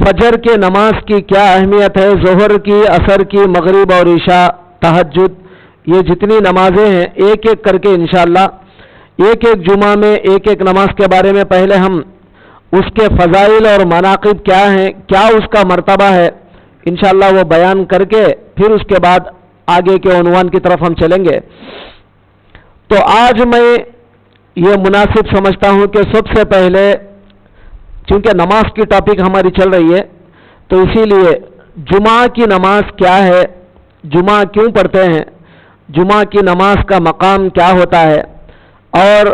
فجر کے نماز کی کیا اہمیت ہے، ظہر کی، عصر کی، مغرب اور عشاء، تہجد، یہ جتنی نمازیں ہیں ایک ایک کر کے انشاءاللہ ایک ایک جمعہ میں ایک ایک نماز کے بارے میں پہلے ہم اس کے فضائل اور مناقب کیا ہیں، کیا اس کا مرتبہ ہے، انشاءاللہ وہ بیان کر کے پھر اس کے بعد آگے کے عنوان کی طرف ہم چلیں گے۔ تو آج میں یہ مناسب سمجھتا ہوں کہ سب سے پہلے، چونکہ نماز کی ٹاپک ہماری چل رہی ہے، تو اسی لیے جمعہ کی نماز کیا ہے، جمعہ کیوں پڑھتے ہیں، جمعہ کی نماز کا مقام کیا ہوتا ہے، اور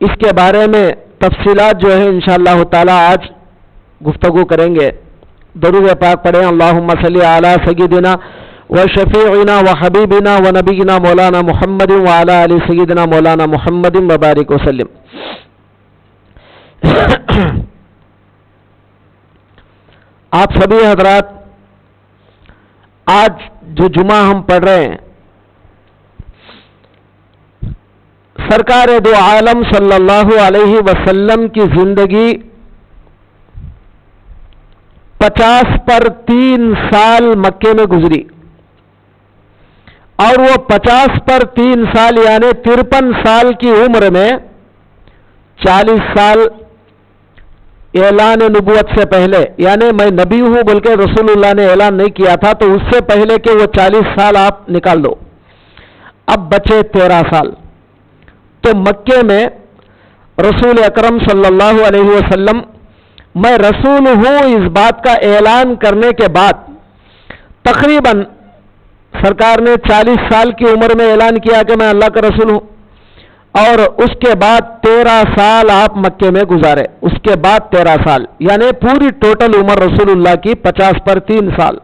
اس کے بارے میں تفصیلات جو ہے انشاءاللہ تعالی آج گفتگو کریں گے۔ درود پاک پڑھیں، اللہم صلی علی سیدنا و شفیعنا و حبیبنا و نبینا مولانا محمد و علی آل سیدنا مولانا محمد مبارک وسلم۔ آپ سبھی حضرات، آج جو جمعہ ہم پڑھ رہے ہیں، سرکار دو عالم صلی اللہ علیہ وسلم کی زندگی 50 پر 3 سال مکے میں گزری، اور وہ 50 پر 3 سال یعنی 53 سال کی عمر میں 40 سال اعلان نبوت سے پہلے، یعنی میں نبی ہوں بول کے رسول اللہ نے اعلان نہیں کیا تھا، تو اس سے پہلے کہ وہ 40 سال آپ نکال دو، اب بچے 13 سال۔ تو مکے میں رسول اکرم صلی اللہ علیہ وسلم میں رسول ہوں اس بات کا اعلان کرنے کے بعد تقریباً سرکار نے 40 سال کی عمر میں اعلان کیا کہ میں اللہ کا رسول ہوں، اور اس کے بعد 13 سال آپ مکے میں گزارے، اس کے بعد 13 سال یعنی پوری ٹوٹل عمر رسول اللہ کی 50 پر 3 سال۔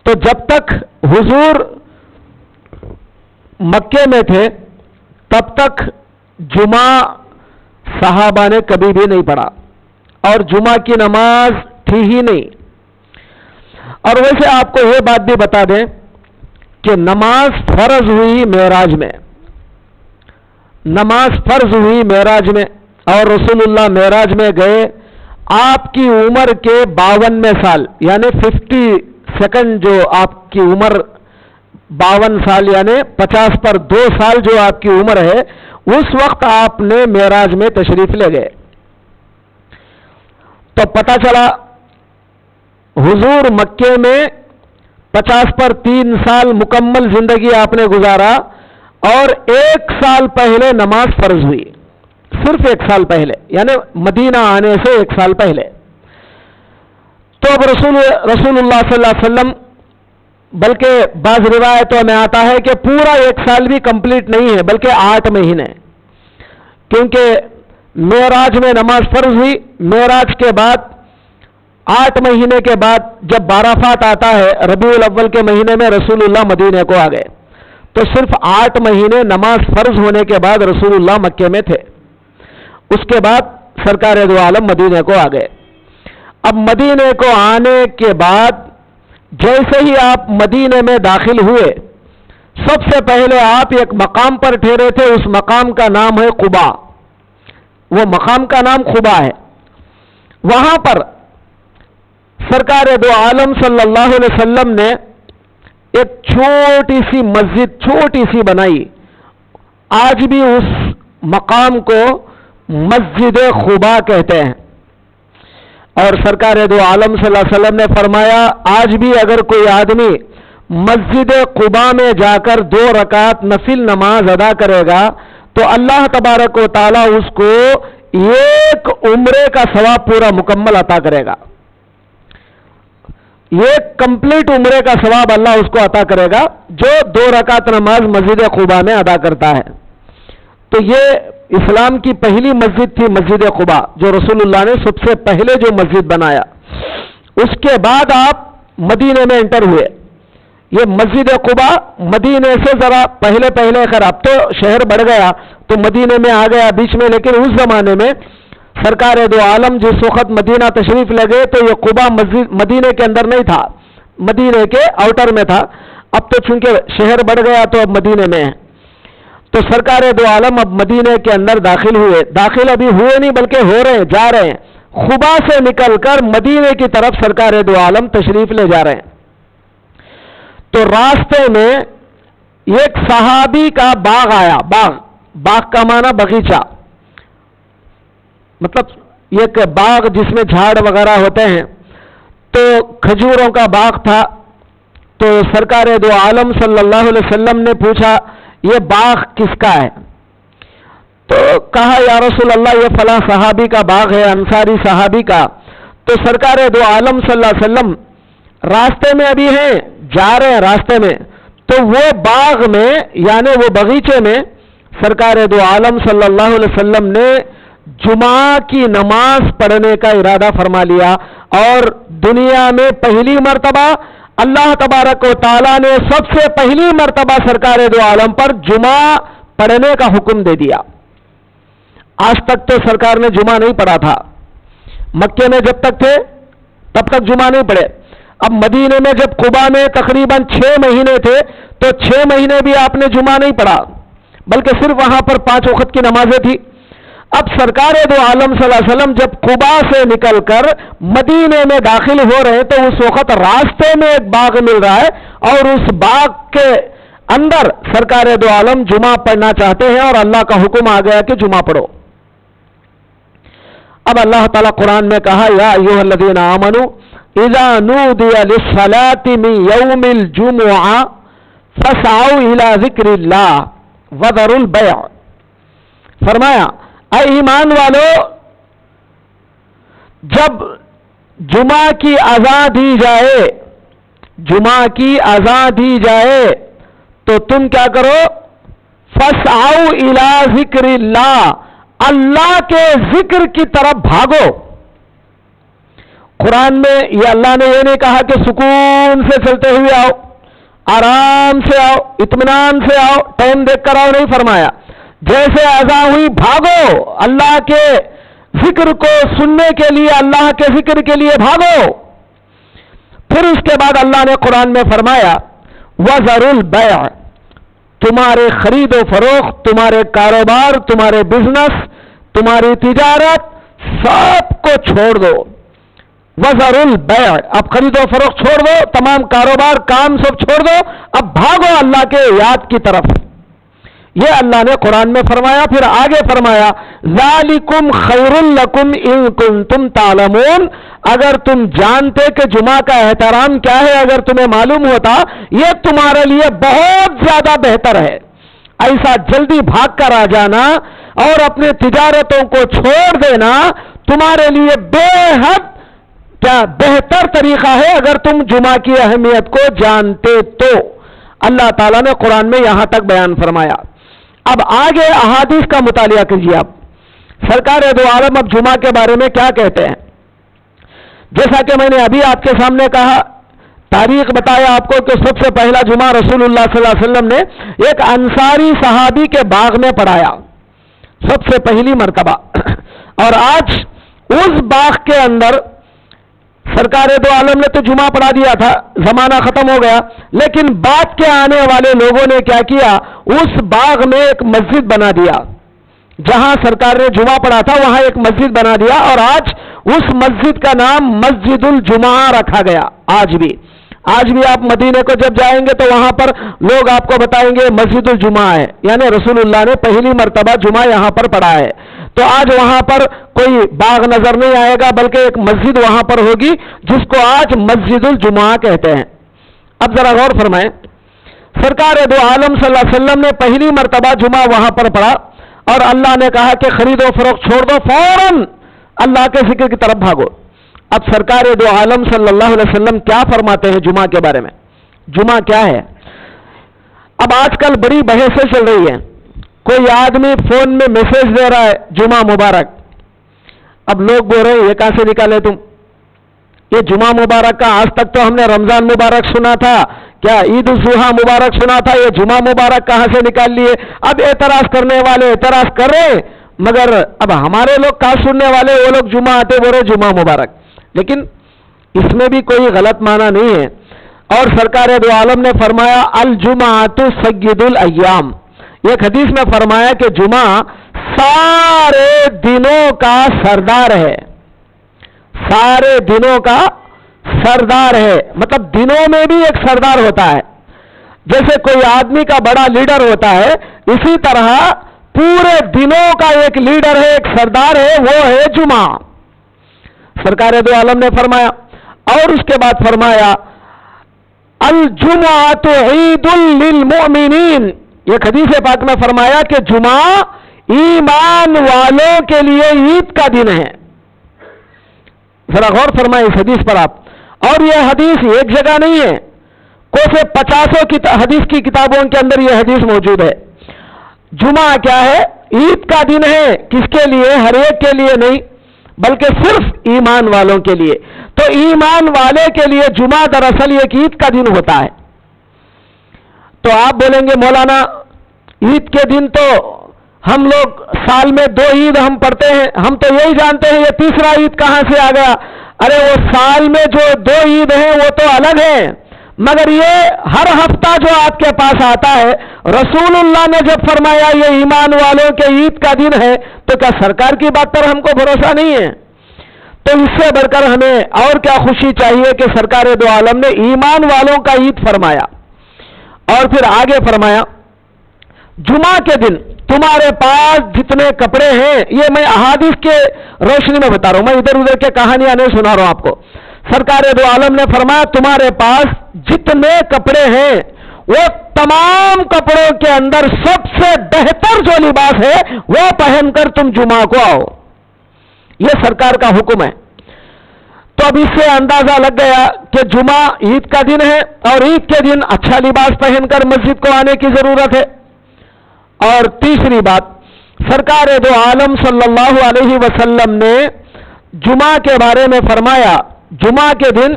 تو جب تک حضور مکے میں تھے تب تک جمعہ صحابہ نے کبھی بھی نہیں پڑھا، اور جمعہ کی نماز تھی ہی نہیں۔ اور ویسے آپ کو یہ بات بھی بتا دیں کہ نماز فرض ہوئی معراج میں، نماز فرض ہوئی معراج میں، اور رسول اللہ معراج میں گئے، آپ کی عمر کے 52 سال یعنی 52 جو آپ کی عمر 52 سال یعنی 50 پر 2 سال جو آپ کی عمر ہے، اس وقت آپ نے معراج میں تشریف لے گئے۔ تو پتہ چلا حضور مکے میں 50 پر 3 سال مکمل زندگی آپ نے گزارا، اور 1 سال پہلے نماز فرض ہوئی، صرف 1 سال پہلے یعنی مدینہ آنے سے 1 سال پہلے۔ تو اب رسول اللہ صلی اللہ علیہ وسلم، بلکہ بعض روایتوں میں آتا ہے کہ پورا 1 سال بھی کمپلیٹ نہیں ہے بلکہ 8 مہینے، کیونکہ معراج میں نماز فرض ہوئی، معراج کے بعد 8 مہینے کے بعد جب عرفات آتا ہے ربیع الاول کے مہینے میں رسول اللہ مدینے کو آ گئے، تو صرف 8 مہینے نماز فرض ہونے کے بعد رسول اللہ مکے میں تھے۔ اس کے بعد سرکار دو عالم مدینے کو آ گئے۔ اب مدینے کو آنے کے بعد جیسے ہی آپ مدینے میں داخل ہوئے، سب سے پہلے آپ ایک مقام پر ٹھہرے تھے، اس مقام کا نام ہے قبا، وہ مقام کا نام قبا ہے۔ وہاں پر سرکار دو عالم صلی اللہ علیہ وسلم نے ایک چھوٹی سی مسجد چھوٹی سی بنائی، آج بھی اس مقام کو مسجد قبا کہتے ہیں۔ اور سرکار دو عالم صلی اللہ علیہ وسلم نے فرمایا، آج بھی اگر کوئی آدمی مسجد قبا میں جا کر 2 رکعت نفل نماز ادا کرے گا تو اللہ تبارک و تعالی اس کو 1 عمرے کا ثواب پورا مکمل عطا کرے گا، 1 کمپلیٹ عمرے کا ثواب اللہ اس کو عطا کرے گا جو 2 رکعت نماز مسجد قبا میں ادا کرتا ہے۔ تو یہ اسلام کی پہلی مسجد تھی مسجد قبا، جو رسول اللہ نے سب سے پہلے جو مسجد بنایا۔ اس کے بعد آپ مدینے میں انٹر ہوئے۔ یہ مسجد قبا مدینے سے ذرا پہلے خیر اب تو شہر بڑھ گیا تو مدینے میں آ گیا بیچ میں، لیکن اس زمانے میں سرکار دو عالم جس وقت مدینہ تشریف لے گئے تو یہ قبا مسجد مدینے کے اندر نہیں تھا، مدینے کے آؤٹر میں تھا۔ اب تو چونکہ شہر بڑھ گیا تو اب مدینے میں ہے۔ تو سرکار دو عالم اب مدینے کے اندر داخل ہوئے، داخل ابھی ہوئے نہیں بلکہ ہو رہے ہیں، جا رہے ہیں۔ خبا سے نکل کر مدینے کی طرف سرکار دو عالم تشریف لے جا رہے ہیں، تو راستے میں ایک صحابی کا باغ آیا. باغ کا معنی باغیچہ، مطلب ایک باغ جس میں جھاڑ وغیرہ ہوتے ہیں، تو کھجوروں کا باغ تھا. تو سرکار دو عالم صلی اللہ علیہ وسلم نے پوچھا یہ باغ کس کا ہے؟ تو کہا یا رسول اللہ یہ فلاں صحابی کا باغ ہے، انصاری صحابی کا. تو سرکار دو عالم صلی اللہ علیہ وسلم راستے میں ابھی ہیں، جا رہے ہیں راستے میں، تو وہ باغ میں یعنی وہ باغیچے میں سرکار دو عالم صلی اللہ علیہ وسلم نے جمعہ کی نماز پڑھنے کا ارادہ فرما لیا. اور دنیا میں پہلی مرتبہ اللہ تبارک و تعالیٰ نے سب سے پہلی مرتبہ سرکار دو عالم پر جمعہ پڑھنے کا حکم دے دیا. آج تک تو سرکار نے جمعہ نہیں پڑھا تھا، مکے میں جب تک تھے تب تک جمعہ نہیں پڑھے. اب مدینے میں جب قباء میں تقریباً 6 مہینے تھے تو 6 مہینے بھی آپ نے جمعہ نہیں پڑھا، بلکہ صرف وہاں پر 5 وقت کی نمازیں تھی. اب سرکار دو عالم صلی اللہ علیہ وسلم جب قباء سے نکل کر مدینے میں داخل ہو رہے ہیں تو اس وقت راستے میں ایک باغ مل رہا ہے، اور اس باغ کے اندر سرکار دو عالم جمعہ پڑھنا چاہتے ہیں، اور اللہ کا حکم آ گیا کہ جمعہ پڑھو. اب اللہ تعالیٰ قرآن میں کہا یا ایھا الذین آمنوا اذا نودی للصلاة من یوم الجمعہ فاسعوا الی ذکر اللہ وذروا البیع. فرمایا اے ایمان والو، جب جمعہ کی اذان دی جائے، جمعہ کی اذان دی جائے تو تم کیا کرو؟ فاسعوا الی ذکر اللہ، اللہ کے ذکر کی طرف بھاگو. قرآن میں یہ اللہ نے یہ نہیں کہا کہ سکون سے چلتے ہوئے آؤ، آرام سے آؤ، اطمینان سے آؤ، ٹائم دیکھ کر آؤ، نہیں فرمایا. جیسے اذان ہوئی بھاگو، اللہ کے ذکر کو سننے کے لیے، اللہ کے ذکر کے لیے بھاگو. پھر اس کے بعد اللہ نے قرآن میں فرمایا وَذَرُوا الْبَيْعَ، تمہارے خرید و فروخت، تمہارے کاروبار، تمہارے بزنس، تمہاری تجارت سب کو چھوڑ دو. وَذَرُوا الْبَيْعَ، اب خرید و فروخت چھوڑ دو، تمام کاروبار کام سب چھوڑ دو، اب بھاگو اللہ کے یاد کی طرف. یہ اللہ نے قرآن میں فرمایا. پھر آگے فرمایا ذالکم خیر لکم ان کنتم تعلمون، اگر تم جانتے کہ جمعہ کا احترام کیا ہے، اگر تمہیں معلوم ہوتا، یہ تمہارے لیے بہت زیادہ بہتر ہے. ایسا جلدی بھاگ کر آ جانا اور اپنے تجارتوں کو چھوڑ دینا تمہارے لیے بے حد کیا بہتر طریقہ ہے اگر تم جمعہ کی اہمیت کو جانتے تو. اللہ تعالیٰ نے قرآن میں یہاں تک بیان فرمایا. اب آگے احادیث کا مطالعہ کیجیے. اب سرکار دو عالم اب جمعہ کے بارے میں کیا کہتے ہیں. جیسا کہ میں نے ابھی آپ کے سامنے کہا، تاریخ بتایا آپ کو کہ سب سے پہلا جمعہ رسول اللہ صلی اللہ علیہ وسلم نے ایک انصاری صحابی کے باغ میں پڑھایا، سب سے پہلی مرتبہ. اور آج اس باغ کے اندر سرکار دو عالم نے تو جمعہ پڑھا دیا تھا، زمانہ ختم ہو گیا، لیکن بعد کے آنے والے لوگوں نے کیا کیا، اس باغ میں ایک مسجد بنا دیا. جہاں سرکار نے جمعہ پڑھا تھا وہاں ایک مسجد بنا دیا، اور آج اس مسجد کا نام مسجد الجمعہ رکھا گیا. آج بھی آپ مدینے کو جب جائیں گے تو وہاں پر لوگ آپ کو بتائیں گے مسجد الجمعہ ہے، یعنی رسول اللہ نے پہلی مرتبہ جمعہ یہاں پر پڑھا ہے. تو آج وہاں پر کوئی باغ نظر نہیں آئے گا، بلکہ ایک مسجد وہاں پر ہوگی جس کو آج مسجد الجمعہ کہتے ہیں. اب ذرا غور فرمائیں، سرکار دو عالم صلی اللہ علیہ وسلم نے پہلی مرتبہ جمعہ وہاں پر پڑھا، اور اللہ نے کہا کہ خرید و فروخت چھوڑ دو، فوراً اللہ کے ذکر کی طرف بھاگو. اب سرکار دو عالم صلی اللہ علیہ وسلم کیا فرماتے ہیں جمعہ کے بارے میں؟ جمعہ کیا ہے؟ اب آج کل بڑی بحثیں چل رہی ہیں. کوئی آدمی فون میں میسج دے رہا ہے جمعہ مبارک. اب لوگ بول رہے ہیں یہ کہاں سے نکالے تم؟ یہ جمعہ مبارک کا آج تک تو ہم نے رمضان مبارک سنا تھا، کیا عید الاضحیٰ مبارک سنا تھا، یہ جمعہ مبارک کہاں سے نکال لیے؟ اب اعتراض کرنے والے اعتراض کر رہے ہیں، مگر اب ہمارے لوگ کہاں سننے والے، وہ لوگ جمعہ آتے بول رہے جمعہ مبارک. لیکن اس میں بھی کوئی غلط معنی نہیں ہے. اور سرکار دو عالم نے فرمایا الجمعۃ سید الایام، ایک حدیث میں فرمایا کہ جمعہ سارے دنوں کا سردار ہے. سارے دنوں کا سردار ہے. مطلب دنوں میں بھی ایک سردار ہوتا ہے. جیسے کوئی آدمی کا بڑا لیڈر ہوتا ہے، اسی طرح پورے دنوں کا ایک لیڈر ہے، ایک سردار ہے، وہ ہے جمعہ. سرکار دو عالم نے فرمایا، اور اس کے بعد فرمایا الجمعۃ عید للمؤمنین. ایک حدیث پاک میں فرمایا کہ جمعہ ایمان والوں کے لیے عید کا دن ہے. ذرا غور فرمائیں اس حدیث پر آپ. اور یہ حدیث ایک جگہ نہیں ہے، کوسے 50 حدیث کی کتابوں کے اندر یہ حدیث موجود ہے. جمعہ کیا ہے؟ عید کا دن ہے. کس کے لیے؟ ہر ایک کے لیے نہیں، بلکہ صرف ایمان والوں کے لیے. تو ایمان والے کے لیے جمعہ دراصل ایک عید کا دن ہوتا ہے. تو آپ بولیں گے مولانا عید کے دن تو ہم لوگ سال میں 2 عید ہم پڑھتے ہیں، ہم تو یہی جانتے ہیں یہ تیسرا عید کہاں سے آ گیا؟ ارے وہ سال میں جو 2 عید ہیں وہ تو الگ ہیں، مگر یہ ہر ہفتہ جو آپ کے پاس آتا ہے، رسول اللہ نے جب فرمایا یہ ایمان والوں کے عید کا دن ہے، تو کیا سرکار کی بات پر ہم کو بھروسہ نہیں ہے؟ تو اس سے بڑھ کر ہمیں اور کیا خوشی چاہیے کہ سرکار دو عالم نے ایمان والوں کا عید فرمایا. اور پھر آگے فرمایا جمعہ کے دن تمہارے پاس جتنے کپڑے ہیں، یہ میں احادیث کے روشنی میں بتا رہا ہوں، میں ادھر ادھر کے کہانیاں نہیں سنا رہا ہوں آپ کو. سرکار دو عالم نے فرمایا تمہارے پاس جتنے کپڑے ہیں وہ تمام کپڑوں کے اندر سب سے بہتر جو لباس ہے وہ پہن کر تم جمعہ کو آؤ. یہ سرکار کا حکم ہے. تو اب اس سے اندازہ لگ گیا کہ جمعہ عید کا دن ہے اور عید کے دن اچھا لباس پہن کر مسجد کو آنے کی ضرورت ہے. اور تیسری بات، سرکار دو عالم صلی اللہ علیہ وسلم نے جمعہ کے بارے میں فرمایا جمعہ کے دن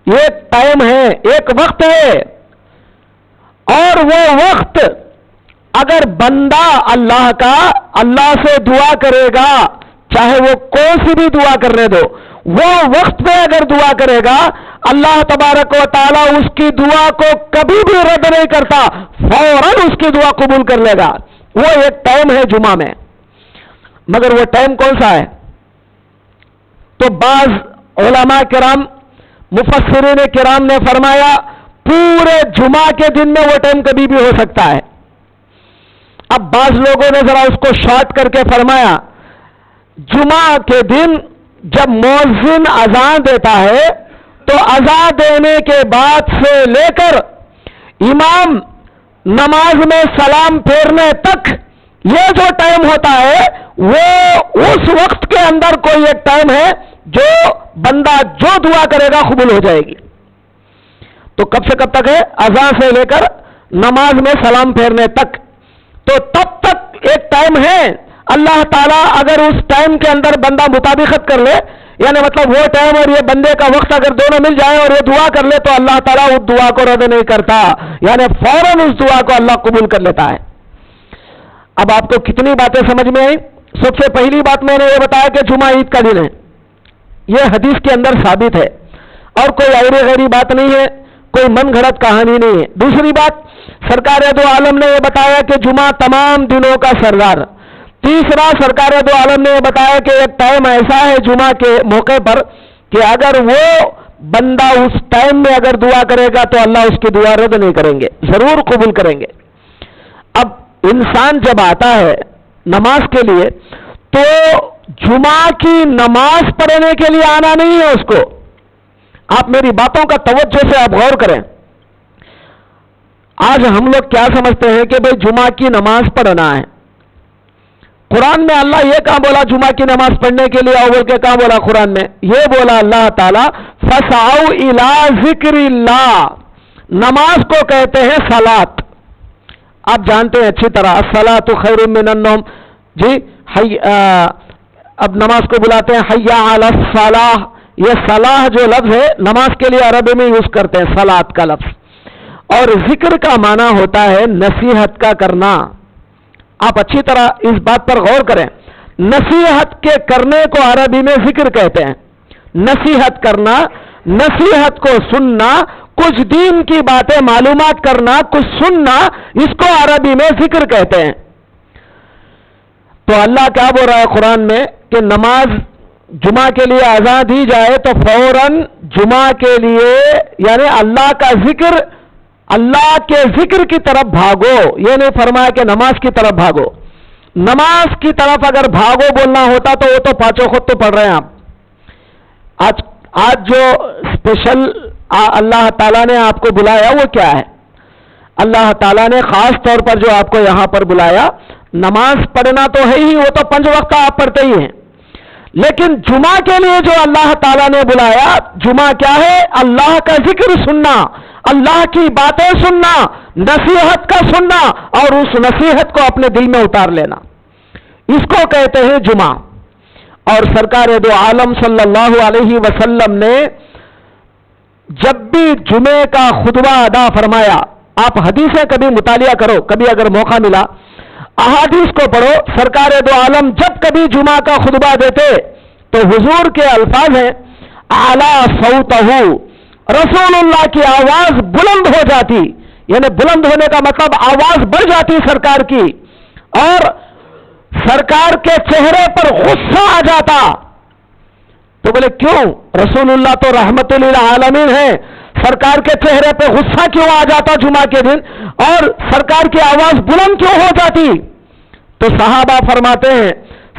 ایک ٹائم ہے، ایک وقت ہے، اور وہ وقت اگر بندہ اللہ کا اللہ سے دعا کرے گا، چاہے وہ کون سی بھی دعا کرنے دو، وہ وقت پہ اگر دعا کرے گا اللہ تبارک و تعالی اس کی دعا کو کبھی بھی رد نہیں کرتا، فوراً اس کی دعا قبول کر لے گا. وہ ایک ٹائم ہے جمعہ میں. مگر وہ ٹائم کون سا ہے؟ تو بعض علماء کرام مفسرین کرام نے فرمایا پورے جمعہ کے دن میں وہ ٹائم کبھی بھی ہو سکتا ہے. اب بعض لوگوں نے ذرا اس کو شارٹ کر کے فرمایا جمعہ کے دن جب مؤذن اذان دیتا ہے تو اذان دینے کے بعد سے لے کر امام نماز میں سلام پھیرنے تک یہ جو ٹائم ہوتا ہے وہ اس وقت کے اندر کوئی ایک ٹائم ہے جو بندہ جو دعا کرے گا قبول ہو جائے گی. تو کب سے کب تک ہے؟ اذان سے لے کر نماز میں سلام پھیرنے تک. تو تب تک ایک ٹائم ہے. اللہ تعالیٰ اگر اس ٹائم کے اندر بندہ مطابقت کر لے، یعنی مطلب وہ ٹائم اور یہ بندے کا وقت اگر دونوں مل جائے اور یہ دعا کر لے تو اللہ تعالیٰ اس دعا کو رد نہیں کرتا، یعنی فوراً اس دعا کو اللہ قبول کر لیتا ہے. اب آپ کو کتنی باتیں سمجھ میں آئی؟ سب سے پہلی بات میں نے یہ بتایا کہ جمعہ عید کا دن ہے، یہ حدیث کے اندر ثابت ہے اور کوئی ایری غیری بات نہیں ہے، کوئی من گھڑت کہانی نہیں ہے. دوسری بات، سرکار دو عالم نے یہ بتایا کہ جمعہ تمام دنوں کا سردار. تیسرا، سرکار دو عالم نے یہ بتایا کہ ایک ٹائم ایسا ہے جمعہ کے موقع پر کہ اگر وہ بندہ اس ٹائم میں اگر دعا کرے گا تو اللہ اس کی دعا رد نہیں کریں گے، ضرور قبول کریں گے. اب انسان جب آتا ہے نماز کے لیے تو جمعہ کی نماز پڑھنے کے لیے آنا نہیں ہے اس کو. آپ میری باتوں کا توجہ سے آپ غور کریں. آج ہم لوگ کیا سمجھتے ہیں کہ بھئی جمعہ کی نماز پڑھنا ہے. قرآن میں اللہ یہ کہاں بولا جمعہ کی نماز پڑھنے کے لیے آؤ بول کے کہاں بولا؟ قرآن میں یہ بولا اللہ تعالیٰ فَسَعَوْا إِلَىٰ ذِكْرِ اللَّهِ. نماز کو کہتے ہیں صلاۃ. آپ جانتے ہیں اچھی طرح الصلاۃ خیر من النوم. جی اب نماز کو بلاتے ہیں حی علی الصلاۃ. یہ صلاح جو لفظ ہے نماز کے لیے عربی میں یوز کرتے ہیں صلاۃ کا لفظ. اور ذکر کا معنی ہوتا ہے نصیحت کا کرنا. آپ اچھی طرح اس بات پر غور کریں. نصیحت کے کرنے کو عربی میں ذکر کہتے ہیں. نصیحت کرنا، نصیحت کو سننا، کچھ دین کی باتیں معلومات کرنا، کچھ سننا، اس کو عربی میں ذکر کہتے ہیں. تو اللہ کیا بول رہا ہے قرآن میں کہ نماز جمعہ کے لیے اذان دی جائے تو فوراً جمعہ کے لیے یعنی اللہ کا ذکر، اللہ کے ذکر کی طرف بھاگو. یہ نہیں فرمایا کہ نماز کی طرف بھاگو. نماز کی طرف اگر بھاگو بولنا ہوتا تو وہ تو پانچوں خود تو پڑھ رہے ہیں آپ. آج جو اسپیشل اللہ تعالیٰ نے آپ کو بلایا وہ کیا ہے؟ اللہ تعالیٰ نے خاص طور پر جو آپ کو یہاں پر بلایا، نماز پڑھنا تو ہے ہی، وہ تو 5 وقت آپ پڑھتے ہی ہیں، لیکن جمعہ کے لیے جو اللہ تعالیٰ نے بلایا، جمعہ کیا ہے؟ اللہ کا ذکر سننا، اللہ کی باتیں سننا، نصیحت کا سننا اور اس نصیحت کو اپنے دل میں اتار لینا، اس کو کہتے ہیں جمعہ. اور سرکار دو عالم صلی اللہ علیہ وسلم نے جب بھی جمعے کا خطبہ ادا فرمایا، آپ حدیثیں کبھی مطالعہ کرو، کبھی اگر موقع ملا احادیث کو پڑھو. سرکار دو عالم جب کبھی جمعہ کا خطبہ دیتے تو حضور کے الفاظ ہیں اعلی صوتہ، رسول اللہ کی آواز بلند ہو جاتی، یعنی بلند ہونے کا مطلب آواز بڑھ جاتی سرکار کی، اور سرکار کے چہرے پر غصہ آ جاتا. تو بولے کیوں؟ رسول اللہ تو رحمت للعالمین ہے، سرکار کے چہرے پہ غصہ کیوں آ جاتا جمعہ کے دن، اور سرکار کی آواز بلند کیوں ہو جاتی؟ تو صحابہ فرماتے ہیں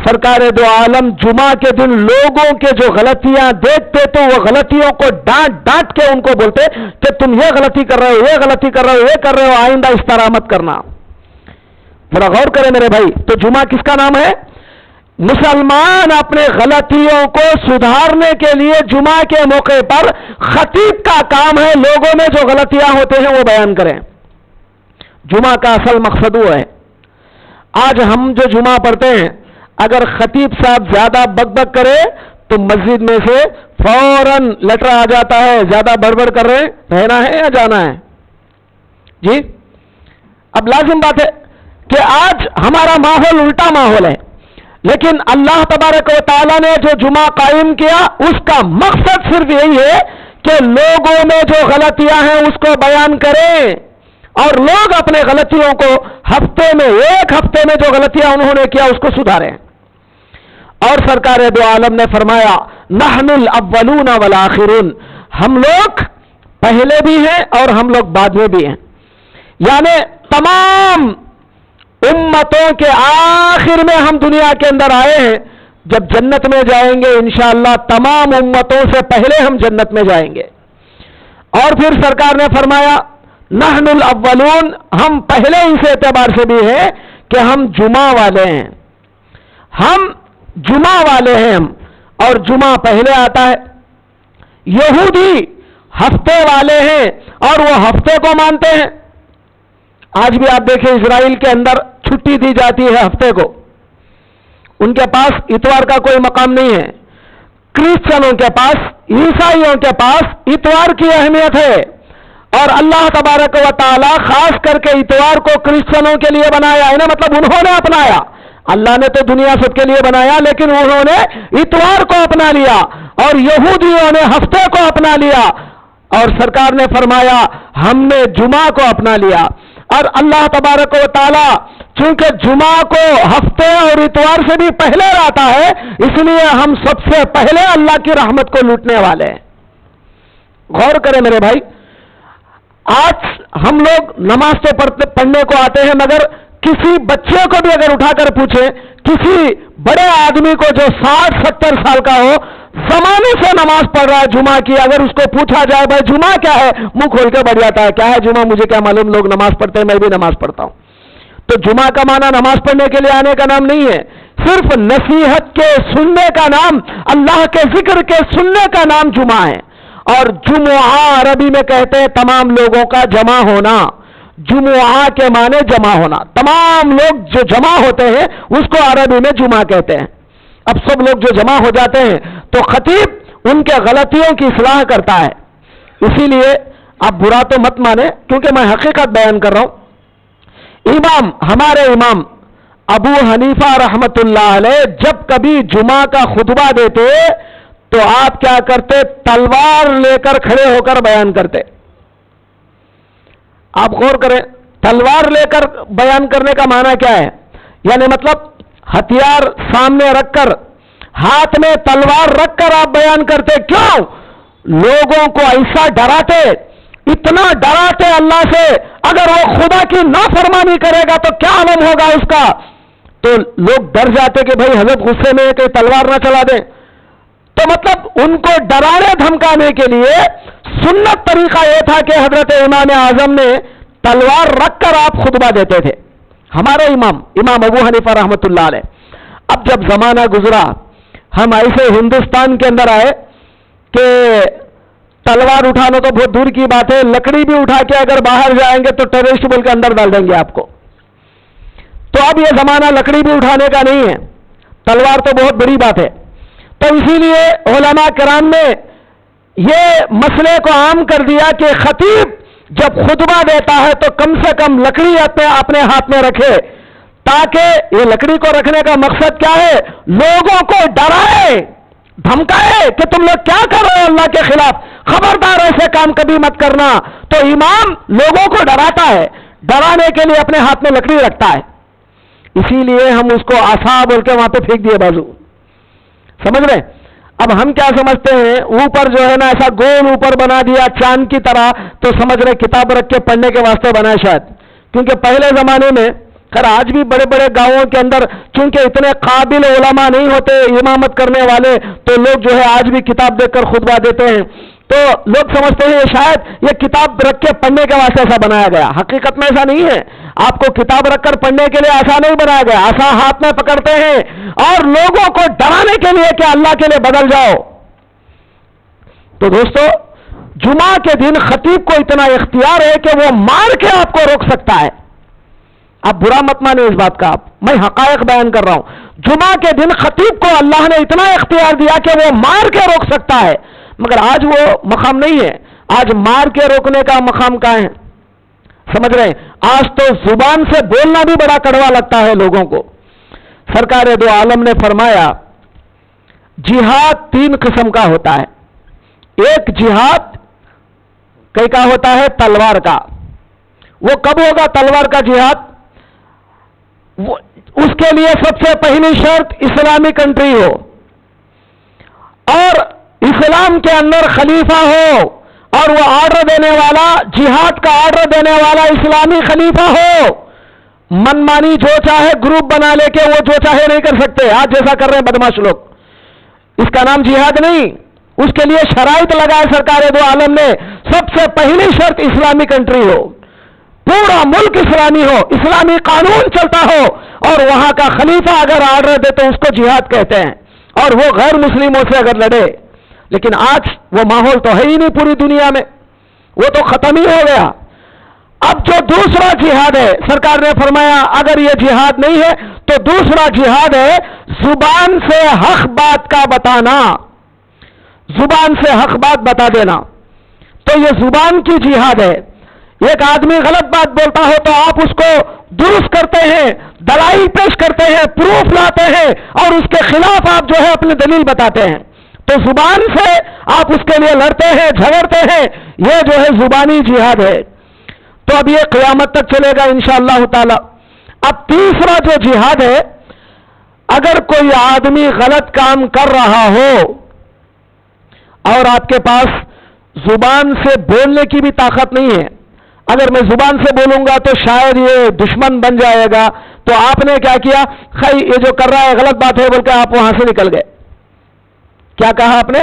سرکار دو عالم جمعہ کے دن لوگوں کے جو غلطیاں دیکھتے تو وہ غلطیوں کو ڈانٹ ڈانٹ کے ان کو بولتے کہ تم یہ غلطی کر رہے ہو، یہ غلطی کر رہے ہو، یہ کر رہے ہو، آئندہ اس طرح مت کرنا. ذرا غور کریں میرے بھائی. تو جمعہ کس کا نام ہے؟ مسلمان اپنے غلطیوں کو سدھارنے کے لیے جمعہ کے موقع پر خطیب کا کام ہے لوگوں میں جو غلطیاں ہوتے ہیں وہ بیان کریں. جمعہ کا اصل مقصد وہ ہے. آج ہم جو جمعہ پڑھتے ہیں، اگر خطیب صاحب زیادہ بک بک کرے تو مسجد میں سے فوراً لیٹر آ جاتا ہے، زیادہ بڑبڑ کر رہے ہیں، رہنا ہے یا جانا ہے؟ جی اب لازم بات ہے کہ آج ہمارا ماحول الٹا ماحول ہے، لیکن اللہ تبارک و تعالیٰ نے جو جمعہ قائم کیا اس کا مقصد صرف یہی ہے کہ لوگوں میں جو غلطیاں ہیں اس کو بیان کریں، اور لوگ اپنے غلطیوں کو ایک ہفتے میں جو غلطیاں انہوں نے کیا اس کو سدھاریں. اور سرکار دو عالم نے فرمایا نحن الاولون والآخرون، ہم لوگ پہلے بھی ہیں اور ہم لوگ بعد میں بھی ہیں، یعنی تمام امتوں کے آخر میں ہم دنیا کے اندر آئے ہیں. جب جنت میں جائیں گے انشاءاللہ تمام امتوں سے پہلے ہم جنت میں جائیں گے. اور پھر سرکار نے فرمایا نحن الاولون، ہم پہلے اس اعتبار سے بھی ہیں کہ ہم جمعہ والے ہیں، ہم جمعہ والے ہیں ہم، اور جمعہ پہلے آتا ہے. یہودی ہفتے والے ہیں اور وہ ہفتے کو مانتے ہیں. آج بھی آپ دیکھیں اسرائیل کے اندر چھٹی دی جاتی ہے ہفتے کو، ان کے پاس اتوار کا کوئی مقام نہیں ہے. کرسچنوں کے پاس، عیسائیوں کے پاس اتوار کی اہمیت ہے، اور اللہ تبارک و تعالی خاص کر کے اتوار کو کرسچنوں کے لیے بنایا ہے نا، مطلب انہوں نے اپنایا. اللہ نے تو دنیا سب کے لیے بنایا لیکن انہوں نے اتوار کو اپنا لیا، اور یہودیوں نے ہفتے کو اپنا لیا، اور سرکار نے فرمایا ہم نے جمعہ کو اپنا لیا. اور اللہ تبارک و تعالی چونکہ جمعہ کو ہفتے اور اتوار سے بھی پہلے آتا ہے، اس لیے ہم سب سے پہلے اللہ کی رحمت کو لوٹنے والے ہیں. غور کریں میرے بھائی، آج ہم لوگ نماز تو پڑھنے کو آتے ہیں، مگر کسی بچے کو بھی اگر اٹھا کر پوچھیں، کسی بڑے آدمی کو جو 60-70 سال کا ہو، زمانے سے نماز پڑھ رہا ہے جمعہ کی، اگر اس کو پوچھا جائے بھائی جمعہ کیا ہے، منہ کھول کے بیٹھ جاتا ہے. کیا ہے جمعہ؟ مجھے کیا معلوم، لوگ نماز پڑھتے ہیں، میں بھی نماز پڑھتا ہوں. تو جمعہ کا معنی نماز پڑھنے کے لیے آنے کا نام نہیں ہے، صرف نصیحت کے سننے کا نام، اللہ کے ذکر کے سننے کا نام جمعہ ہے. اور جمعہ عربی میں کہتے ہیں تمام لوگوں کا جمع ہونا. جمعہ کے معنی جمع ہونا، تمام لوگ جو جمع ہوتے ہیں اس کو عربی میں جمعہ کہتے ہیں. اب سب لوگ جو جمع ہو جاتے ہیں تو خطیب ان کے غلطیوں کی اصلاح کرتا ہے. اسی لیے آپ برا تو مت مانے کیونکہ میں حقیقت بیان کر رہا ہوں. ہمارے امام ابو حنیفہ رحمت اللہ علیہ جب کبھی جمعہ کا خطبہ دیتے تو آپ کیا کرتے؟ تلوار لے کر کھڑے ہو کر بیان کرتے. آپ غور کریں، تلوار لے کر بیان کرنے کا معنی کیا ہے؟ یعنی مطلب ہتھیار سامنے رکھ کر ہاتھ میں تلوار رکھ کر آپ بیان کرتے، کیوں؟ لوگوں کو ایسا ڈراتے، اتنا ڈراتے اللہ سے، اگر وہ خدا کی نافرمانی کرے گا تو کیا عالم ہوگا اس کا؟ تو لوگ ڈر جاتے کہ بھائی حضرت غصے میں کہیں تلوار نہ چلا دیں. تو مطلب ان کو ڈرانے دھمکانے کے لیے سنت طریقہ یہ تھا کہ حضرت امام اعظم نے تلوار رکھ کر آپ خطبہ دیتے تھے. ہمارے امام ابو حنیفہ رحمۃ اللہ علیہ. اب جب زمانہ گزرا، ہم ایسے ہندوستان کے اندر آئے کہ تلوار اٹھانا تو بہت دور کی بات ہے، لکڑی بھی اٹھا کے اگر باہر جائیں گے تو ٹیررسٹ بول کے اندر ڈال دیں گے آپ کو. تو اب یہ زمانہ لکڑی بھی اٹھانے کا نہیں ہے، تلوار تو بہت بڑی بات ہے. تو اسی لیے علماء کرام نے یہ مسئلے کو عام کر دیا کہ خطیب جب خطبہ دیتا ہے تو کم سے کم لکڑی اپنے ہاتھ میں رکھے، تاکہ یہ لکڑی کو رکھنے کا مقصد کیا ہے؟ لوگوں کو ڈرائے دھمکائے کہ تم لوگ کیا کر رہے ہو اللہ کے خلاف، خبردار ایسے کام کبھی مت کرنا. تو امام لوگوں کو ڈراتا ہے، ڈرانے کے لیے اپنے ہاتھ میں لکڑی رکھتا ہے. اسی لیے ہم اس کو آسا بول کے وہاں پہ پھینک دیے بازو. سمجھ رہے؟ اب ہم کیا سمجھتے ہیں، اوپر جو ہے نا ایسا گول اوپر بنا دیا چاند کی طرح، تو سمجھ رہے کتاب رکھ کے پڑھنے کے واسطے بنا شاید. کیونکہ پہلے زمانے میں، خیر آج بھی بڑے بڑے گاؤں کے اندر چونکہ اتنے قابل علماء نہیں ہوتے امامت کرنے والے، تو لوگ جو ہے آج بھی کتاب دیکھ کر خطبہ دیتے ہیں. تو لوگ سمجھتے ہیں شاید یہ کتاب رکھ کے پڑھنے کے واسطے ایسا بنایا گیا. حقیقت میں ایسا نہیں ہے. آپ کو کتاب رکھ کر پڑھنے کے لیے آسا نہیں بنایا گیا. آسا ہاتھ میں پکڑتے ہیں اور لوگوں کو ڈرانے کے لیے کہ اللہ کے لیے بدل جاؤ. تو دوستو، جمعہ کے دن خطیب کو اتنا اختیار ہے کہ وہ مار کے آپ کو روک سکتا ہے. آپ برا مت مانے اس بات کا، میں حقائق بیان کر رہا ہوں. جمعہ کے دن خطیب کو اللہ نے اتنا اختیار دیا کہ وہ مار کے روک سکتا ہے. مگر آج وہ مقام نہیں ہے. آج مار کے روکنے کا مقام کہاں ہے؟ سمجھ رہے ہیں؟ آج تو زبان سے بولنا بھی بڑا کڑوا لگتا ہے لوگوں کو. سرکار دو عالم نے فرمایا جہاد 3 قسم کا ہوتا ہے. ایک جہاد کئی کا ہوتا ہے؟ تلوار کا. وہ کب ہوگا تلوار کا جہاد؟ اس کے لیے سب سے پہلی شرط اسلامی کنٹری ہو اور اسلام کے اندر خلیفہ ہو، اور وہ آرڈر دینے والا، جہاد کا آرڈر دینے والا اسلامی خلیفہ ہو. من مانی جو چاہے گروپ بنا لے کے وہ جو چاہے نہیں کر سکتے. آج جیسا کر رہے ہیں بدماش لوگ. اس کا نام جہاد نہیں. اس کے لیے شرائط لگائے سرکار دو عالم نے. سب سے پہلی شرط اسلامی کنٹری ہو، پورا ملک اسلامی ہو، اسلامی قانون چلتا ہو، اور وہاں کا خلیفہ اگر آرڈر دے تو اس کو جہاد کہتے ہیں، اور وہ غیر مسلموں سے اگر لڑے. لیکن آج وہ ماحول تو ہے ہی نہیں پوری دنیا میں، وہ تو ختم ہی ہو گیا. اب جو دوسرا جہاد ہے، سرکار نے فرمایا اگر یہ جہاد نہیں ہے تو دوسرا جہاد ہے زبان سے حق بات کا بتانا، زبان سے حق بات بتا دینا. تو یہ زبان کی جہاد ہے. ایک آدمی غلط بات بولتا ہو تو آپ اس کو درست کرتے ہیں، دلائل پیش کرتے ہیں، پروف لاتے ہیں، اور اس کے خلاف آپ جو ہے اپنی دلیل بتاتے ہیں. تو زبان سے آپ اس کے لیے لڑتے ہیں، جھگڑتے ہیں. یہ جو ہے زبانی جہاد ہے. تو اب یہ قیامت تک چلے گا انشاءاللہ تعالی. اب تیسرا جو جہاد ہے، اگر کوئی آدمی غلط کام کر رہا ہو اور آپ کے پاس زبان سے بولنے کی بھی طاقت نہیں ہے، اگر میں زبان سے بولوں گا تو شاید یہ دشمن بن جائے گا، تو آپ نے کیا کیا؟ خیر یہ جو کر رہا ہے غلط بات ہے بول کے آپ وہاں سے نکل گئے. کیا کہا آپ نے؟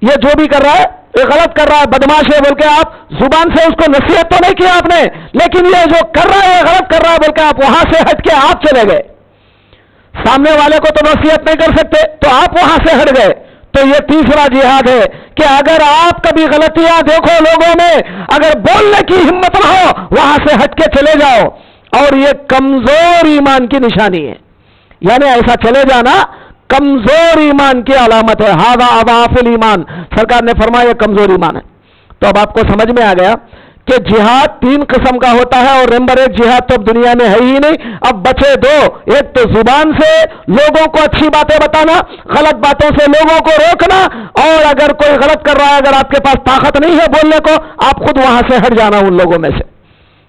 یہ جو بھی کر رہا ہے یہ غلط کر رہا ہے، بدماش ہے بول کے آپ زبان سے اس کو نصیحت تو نہیں کیا آپ نے، لیکن یہ جو کر رہا ہے یہ غلط کر رہا ہے بول کے آپ وہاں سے ہٹ کے آپ چلے گئے. سامنے والے کو تو نصیحت نہیں کر سکتے تو آپ وہاں سے ہٹ گئے. تو یہ تیسرا جہاد ہے کہ اگر آپ کبھی غلطیاں دیکھو لوگوں میں، اگر بولنے کی ہمت نہ ہو وہاں سے ہٹ کے چلے جاؤ. اور یہ کمزور ایمان کی نشانی ہے، یعنی ایسا چلے جانا کمزور ایمان کی علامت ہے. ھذا اضعاف الایمان، سرکار نے فرمایا یہ کمزور ایمان ہے. تو اب آپ کو سمجھ میں آ گیا کہ جہاد 3 قسم کا ہوتا ہے، اور نمبر 1 جہاد تو اب دنیا میں ہے ہی نہیں. اب بچے 2، ایک تو زبان سے لوگوں کو اچھی باتیں بتانا، غلط باتوں سے لوگوں کو روکنا، اور اگر کوئی غلط کر رہا ہے اگر آپ کے پاس طاقت نہیں ہے بولنے کو، آپ خود وہاں سے ہٹ جانا ان لوگوں میں سے.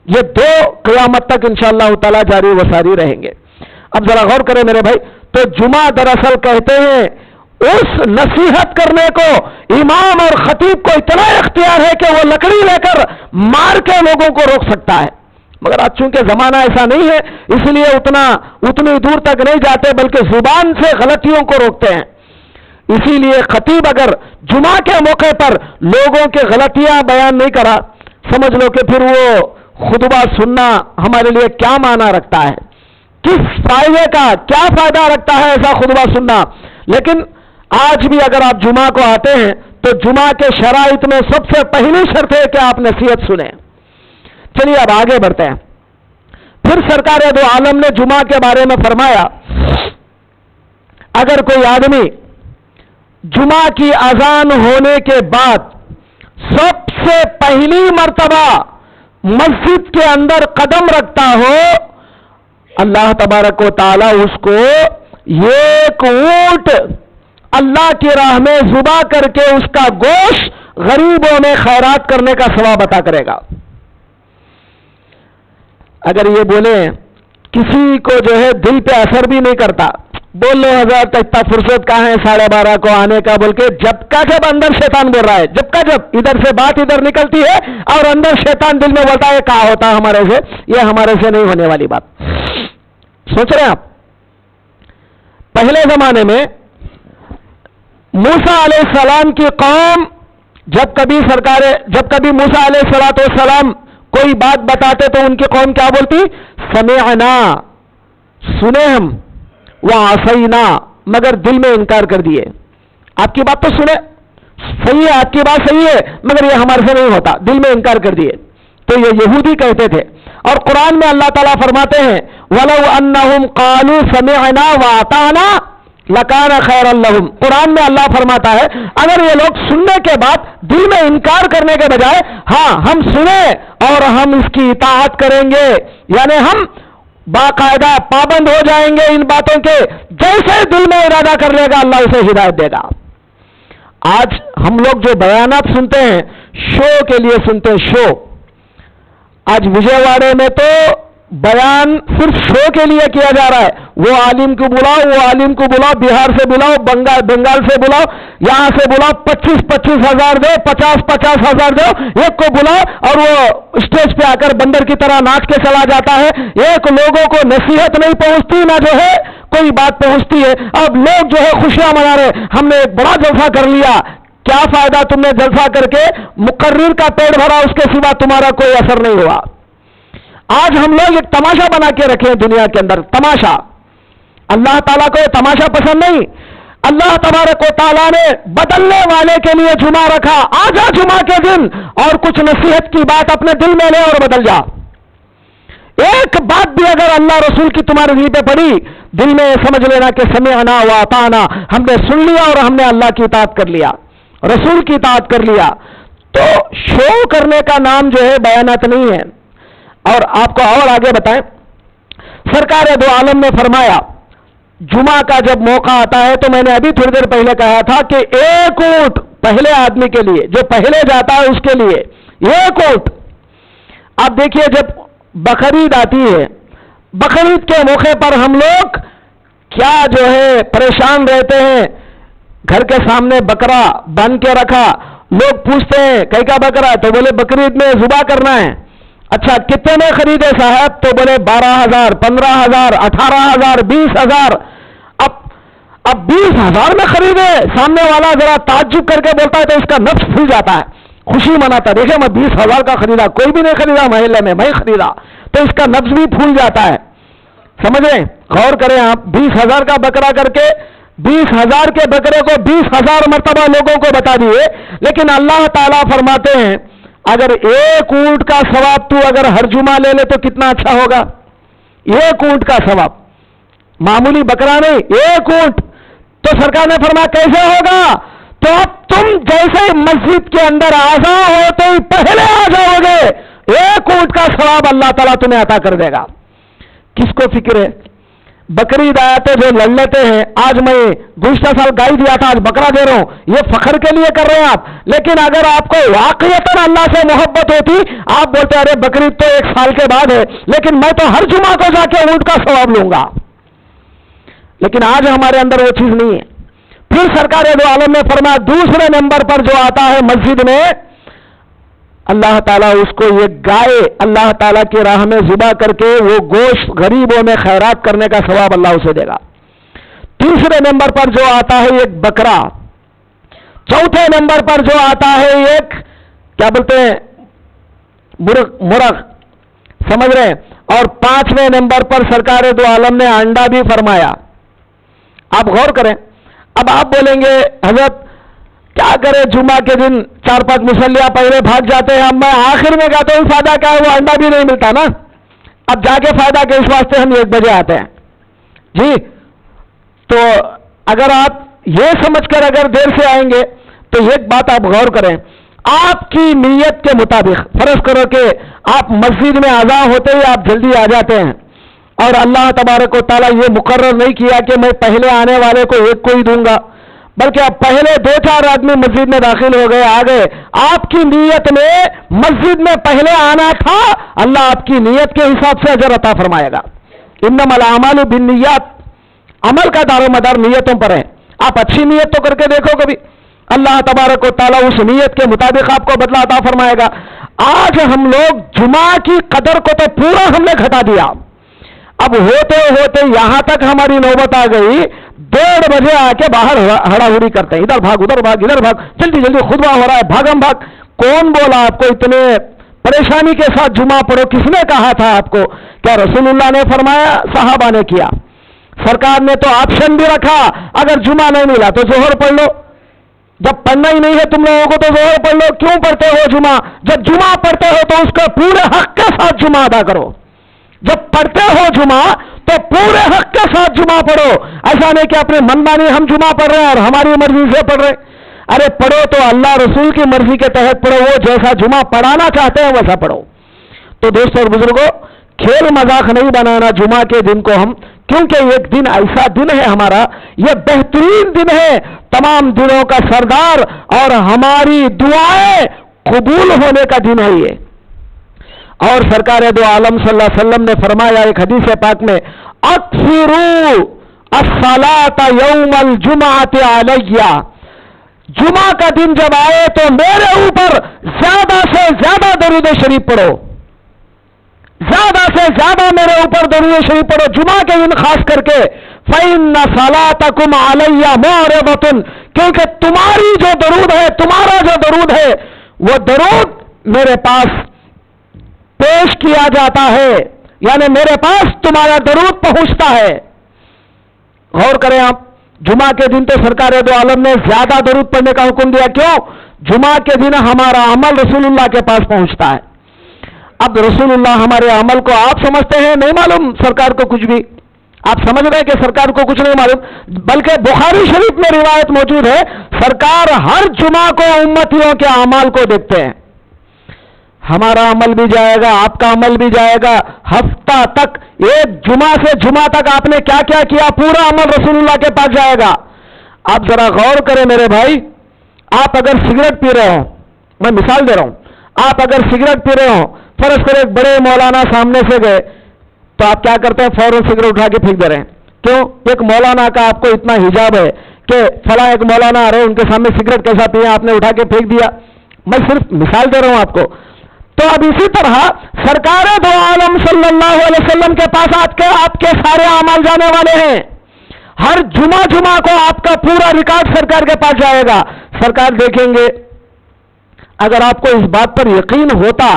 یہ 2 قیامت تک انشاءاللہ تعالی جاری و ساری رہیں گے. اب ذرا غور کریں میرے بھائی. تو جمعہ دراصل کہتے ہیں اس نصیحت کرنے کو امام اور خطیب کو اتنا اختیار ہے کہ وہ لکڑی لے کر مار کے لوگوں کو روک سکتا ہے. مگر آج چونکہ زمانہ ایسا نہیں ہے اس لیے اتنی دور تک نہیں جاتے بلکہ زبان سے غلطیوں کو روکتے ہیں. اسی لیے خطیب اگر جمعہ کے موقع پر لوگوں کے غلطیاں بیان نہیں کرا, سمجھ لو کہ پھر وہ خطبہ سننا ہمارے لیے کیا معنی رکھتا ہے, کس فائدے کا کیا فائدہ رکھتا ہے ایسا خطبہ سننا. لیکن آج بھی اگر آپ جمعہ کو آتے ہیں تو جمعہ کے شرائط میں سب سے پہلی شرط ہے کہ آپ نصیحت سنیں. چلیے اب آگے بڑھتے ہیں. پھر سرکار دو عالم نے جمعہ کے بارے میں فرمایا, اگر کوئی آدمی جمعہ کی اذان ہونے کے بعد سب سے پہلی مرتبہ مسجد کے اندر قدم رکھتا ہو, اللہ تبارک و تعالی اس کو ایک اونٹ اللہ کی راہ میں ذبح کر کے اس کا گوشت غریبوں میں خیرات کرنے کا ثواب عطا کرے گا. اگر یہ بولے کسی کو جو ہے دل پہ اثر بھی نہیں کرتا, بول لو حضرت اتنا فرصت کہاں ہے 12:30 کو آنے کا بول کے, جب اندر شیطان بول رہا ہے, جب ادھر سے بات ادھر نکلتی ہے اور اندر شیطان دل میں بولتا ہے کہا ہوتا ہمارے سے, یہ ہمارے سے نہیں ہونے والی بات. سوچ رہے ہیں آپ, پہلے زمانے میں موسیٰ علیہ السلام کی قوم جب کبھی موسیٰ علیہ السلام کوئی بات بتاتے تو ان کی قوم کیا بولتی, سمعنا, سنے ہم, وعصینا, مگر دل میں انکار کر دیے. آپ کی بات تو سنے, صحیح ہے, آپ کی بات صحیح ہے, مگر یہ ہمارے سے نہیں ہوتا, دل میں انکار کر دیے. تو یہ یہودی کہتے تھے. اور قرآن میں اللہ تعالیٰ فرماتے ہیں وَلَوْ أَنَّهُمْ قَالُوا سَمِعْنَا وَأَطَعْنَا لَكَانَ خَيْرًا لَهُمْ. قرآن میں اللہ فرماتا ہے اگر یہ لوگ سننے کے بعد دل میں انکار کرنے کے بجائے ہاں ہم سنیں اور ہم اس کی اطاعت کریں گے, یعنی ہم باقاعدہ پابند ہو جائیں گے ان باتوں کے, جیسے دل میں ارادہ کر لے گا اللہ اسے ہدایت دے گا. آج ہم لوگ جو بیانات سنتے ہیں شو کے لیے سنتے ہیں, شو. آج وجے واڑے میں تو بیان صرف شو کے لیے کیا جا رہا ہے. وہ عالم کو بلاؤ, بہار سے بلاؤ, بنگال سے بلاؤ, یہاں سے بلاؤ, 25,000 دو, 50,000 دو, ایک کو بلاؤ اور وہ اسٹیج پہ آ کر بندر کی طرح ناچ کے چلا جاتا ہے. ایک لوگوں کو نصیحت نہیں پہنچتی, نہ جو ہے کوئی بات پہنچتی ہے. اب لوگ جو ہے خوشیاں منا رہے, ہم نے ایک بڑا جلسہ کر لیا. کیا فائدہ تم نے جلسہ کر کے مقرر کا پیٹ بھرا, اس کے سوا تمہارا کوئی اثر نہیں ہوا. آج ہم لوگ ایک تماشا بنا کے رکھے ہیں دنیا کے اندر, تماشا. اللہ تعالیٰ کو یہ تماشا پسند نہیں. اللہ تبارک و تعالیٰ نے بدلنے والے کے لیے جمعہ رکھا. آجا جمعہ کے دن اور کچھ نصیحت کی بات اپنے دل میں لے اور بدل جا. ایک بات بھی اگر اللہ رسول کی تمہارے دل پہ پڑی, دل میں سمجھ لینا کہ سمعنا واطعنا, ہم نے سن لیا اور ہم نے اللہ کی اطاعت کر لیا, رسول کی اطاعت کر لیا. تو شو کرنے کا نام جو ہے بیانات نہیں ہے. اور آپ کو اور آگے بتائیں, سرکار دو عالم نے فرمایا جمعہ کا جب موقع آتا ہے تو میں نے ابھی تھوڑی دیر پہلے کہا تھا کہ ایک اونٹ پہلے آدمی کے لیے, جو پہلے جاتا ہے اس کے لیے ایک اونٹ. آپ دیکھیے جب بقرعید آتی ہے, بقرعید کے موقع پر ہم لوگ کیا جو ہے پریشان رہتے ہیں. گھر کے سامنے بکرا بن کے رکھا, لوگ پوچھتے ہیں کئی کا بکرا, تو بولے بقرعید میں ذبح کرنا ہے. اچھا کتنے میں خریدے صاحب, تو بولے 12,000, 15,000, 18,000, 20,000. اب 20,000 میں خریدے. سامنے والا ذرا تعجب کر کے بولتا ہے تو اس کا نفس پھول جاتا ہے, خوشی مناتا ہے, دیکھیں میں 20,000 کا خریدا, کوئی بھی نہیں خریدا محلے میں, میں خریدا, تو اس کا نفس بھی پھول جاتا ہے. سمجھ رہے ہیں, غور کریں آپ. 20,000 کا بکرا کر کے 20,000 کے بکرے کو 20,000 مرتبہ لوگوں کو بتا دیے. لیکن اللہ تعالیٰ فرماتے ہیں اگر ایک اونٹ کا ثواب تو اگر ہر جمعہ لے لے تو کتنا اچھا ہوگا. ایک اونٹ کا ثواب, معمولی بکرا نہیں, ایک اونٹ. تو سرکار نے فرمایا کیسے ہوگا, تو اب تم جیسے مسجد کے اندر آزاں ہوتے ہی پہلے آ جاؤ گے, ایک اونٹ کا ثواب اللہ تعالیٰ تمہیں عطا کر دے گا. کس کو فکر ہے, بقرعید آیا تو جو لڑ لیتے ہیں, آج میں گزشتہ سال گائے دیا تھا, آج بکرا دے رہا ہوں, یہ فخر کے لیے کر رہے ہیں آپ. لیکن اگر آپ کو واقعیتاً اللہ سے محبت ہوتی, آپ بولتے ارے بقرعید تو 1 سال کے بعد ہے, لیکن میں تو ہر جمعہ کو جا کے اونٹ کا ثواب لوں گا. لیکن آج ہمارے اندر وہ چیز نہیں ہے. پھر سرکار دو عالم نے فرمایا دوسرے نمبر پر جو آتا ہے مسجد میں، اللہ تعالیٰ اس کو یہ گائے اللہ تعالیٰ کی راہ میں ذبح کر کے وہ گوشت غریبوں میں خیرات کرنے کا ثواب اللہ اسے دے گا۔ تیسرے نمبر پر جو آتا ہے ایک بکرا، چوتھے نمبر پر جو آتا ہے ایک کیا بولتے ہیں مرغ، سمجھ رہے ہیں، اور پانچویں نمبر پر سرکار دو عالم نے انڈا بھی فرمایا۔ آپ غور کریں، اب آپ بولیں گے حضرت کیا کرے جمعہ کے دن 4-5 مصلیہ پہلے بھاگ جاتے ہیں، اب میں آخر میں کہتا ہوں فائدہ کیا ہے، وہ انڈا بھی نہیں ملتا نا، اب جا کے فائدہ کہ اس واسطے ہم 1 بجے آتے ہیں جی۔ تو اگر آپ یہ سمجھ کر اگر دیر سے آئیں گے تو ایک بات آپ غور کریں، آپ کی نیت کے مطابق فرض کرو کہ آپ مسجد میں اذان ہوتے ہی آپ جلدی آ جاتے ہیں، اور اللہ تبارک و تعالیٰ یہ مقرر نہیں کیا کہ میں پہلے آنے والے کو ایک کو ہی دوں گا، بلکہ اب پہلے 2-4 آدمی مسجد میں داخل ہو گئے، آ گئے، آپ کی نیت میں مسجد میں پہلے آنا تھا، اللہ آپ کی نیت کے حساب سے اجر عطا فرمائے گا۔ انما الاعمال بالنیات، عمل کا دار و مدار نیتوں پر ہے، آپ اچھی نیت تو کر کے دیکھو کبھی، اللہ تبارک و تعالیٰ اس نیت کے مطابق آپ کو بدلہ عطا فرمائے گا۔ آج ہم لوگ جمعہ کی قدر کو تو پورا ہم نے گھٹا دیا، اب ہوتے ہوتے یہاں تک ہماری نوبت آ گئی 1:30 بجے آ کے باہر ہڑا ہڑی کرتے ہیں، ادھر بھاگ ادھر بھاگ ادھر بھاگ، جلدی جلدی خطبہ ہو رہا ہے، بھاگم بھاگ۔ کون بولا آپ کو اتنے پریشانی کے ساتھ جمعہ پڑھو؟ کس نے کہا تھا آپ کو؟ کیا رسول اللہ نے فرمایا؟ صحابہ نے کیا؟ سرکار نے تو آپشن بھی رکھا، اگر جمعہ نہیں ملا تو ظہر پڑھ لو، جب پڑھنا ہی نہیں ہے تم لوگوں کو تو ظہر پڑھ لو۔ کیوں پڑھتے ہو جمعہ؟ جب جمعہ پڑھتے ہو تو اس کا پورے حق کے ساتھ جمعہ ادا کرو، جب پڑھتے ہو جمعہ تو پورے حق کے ساتھ جمعہ پڑھو، ایسا نہیں کہ اپنے من مانی ہم جمعہ پڑھ رہے ہیں اور ہماری مرضی سے پڑھ رہے ہیں۔ ارے پڑھو تو اللہ رسول کی مرضی کے تحت پڑھو، وہ جیسا جمعہ پڑھانا چاہتے ہیں ویسا پڑھو۔ تو دوستوں اور بزرگوں، کھیل مذاق نہیں بنانا جمعہ کے دن کو ہم، کیونکہ ایک دن ایسا دن ہے ہمارا، یہ بہترین دن ہے، تمام دنوں کا سردار، اور ہماری دعائیں قبول ہونے کا دن ہے یہ۔ اور سرکار دو عالم صلی اللہ علیہ وسلم نے فرمایا ایک حدیث پاک میں، اکثروا الصلاۃ یوم الجمعۃ علیہ، جمعہ کا دن جب آئے تو میرے اوپر زیادہ سے زیادہ درود شریف پڑھو، زیادہ سے زیادہ میرے اوپر درود شریف پڑھو جمعہ کے دن خاص کر کے، فإن صلاتکم علیہ معرضۃ، کیونکہ تمہاری جو درود ہے، تمہارا جو درود ہے، وہ درود میرے پاس پیش کیا جاتا ہے، یعنی میرے پاس تمہارا درود پہنچتا ہے۔ غور کریں آپ، جمعہ کے دن تو سرکار دو عالم نے زیادہ درود پڑھنے کا حکم دیا، کیوں؟ جمعہ کے دن ہمارا عمل رسول اللہ کے پاس پہنچتا ہے۔ اب رسول اللہ ہمارے عمل کو آپ سمجھتے ہیں نہیں معلوم سرکار کو کچھ بھی، آپ سمجھ رہے ہیں کہ سرکار کو کچھ نہیں معلوم، بلکہ بخاری شریف میں روایت موجود ہے، سرکار ہر جمعہ کو امتیوں کے اعمال کو دیکھتے ہیں۔ ہمارا عمل بھی جائے گا، آپ کا عمل بھی جائے گا، ہفتہ تک، ایک جمعہ سے جمعہ تک آپ نے کیا کیا کیا، پورا عمل رسول اللہ کے پاس جائے گا۔ آپ ذرا غور کریں میرے بھائی، آپ اگر سگریٹ پی رہے ہو، میں مثال دے رہا ہوں، آپ اگر سگریٹ پی رہے ہو، فرض کرو ایک بڑے مولانا سامنے سے گئے، تو آپ کیا کرتے ہیں؟ فوراً سگریٹ اٹھا کے پھینک دے رہے ہیں، کیوں؟ ایک مولانا کا آپ کو اتنا حجاب ہے کہ فلاں ایک مولانا آ رہے ہیں، ان کے سامنے سگریٹ کیسا پیے، آپ نے اٹھا کے پھینک دیا۔ میں صرف مثال دے رہا ہوں آپ کو۔ تو اب اسی طرح سرکار دو عالم صلی اللہ علیہ وسلم کے پاس آپ کے سارے اعمال جانے والے ہیں، ہر جمعہ کو آپ کا پورا ریکارڈ سرکار کے پاس جائے گا۔ سرکار دیکھیں گے، اگر آپ کو اس بات پر یقین ہوتا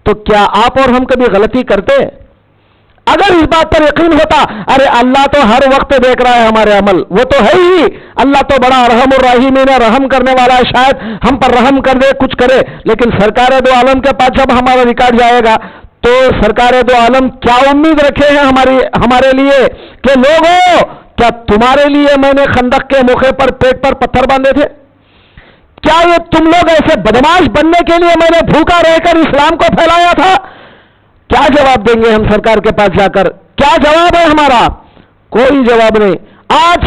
تو کیا آپ اور ہم کبھی غلطی کرتے؟ اگر اس بات پر یقین ہوتا، ارے اللہ تو ہر وقت دیکھ رہا ہے ہمارے عمل، وہ تو ہے ہی، اللہ تو بڑا ارحم الراحمین ہے، رحم کرنے والا ہے، شاید ہم پر رحم کر دے، کچھ کرے، لیکن سرکار دو عالم کے پاس جب ہمارا ریکارڈ جائے گا تو سرکار دو عالم کیا امید رکھے ہیں ہمارے لیے کہ لوگوں، کیا تمہارے لیے میں نے خندق کے موقع پر پیٹ پر پتھر باندھے تھے؟ کیا یہ تم لوگ ایسے بدماش بننے کے لیے میں نے بھوکا رہ کر اسلام کو پھیلایا تھا؟ کیا جواب دیں گے ہم سرکار کے پاس جا کر؟ کیا جواب ہے ہمارا؟ کوئی جواب نہیں۔ آج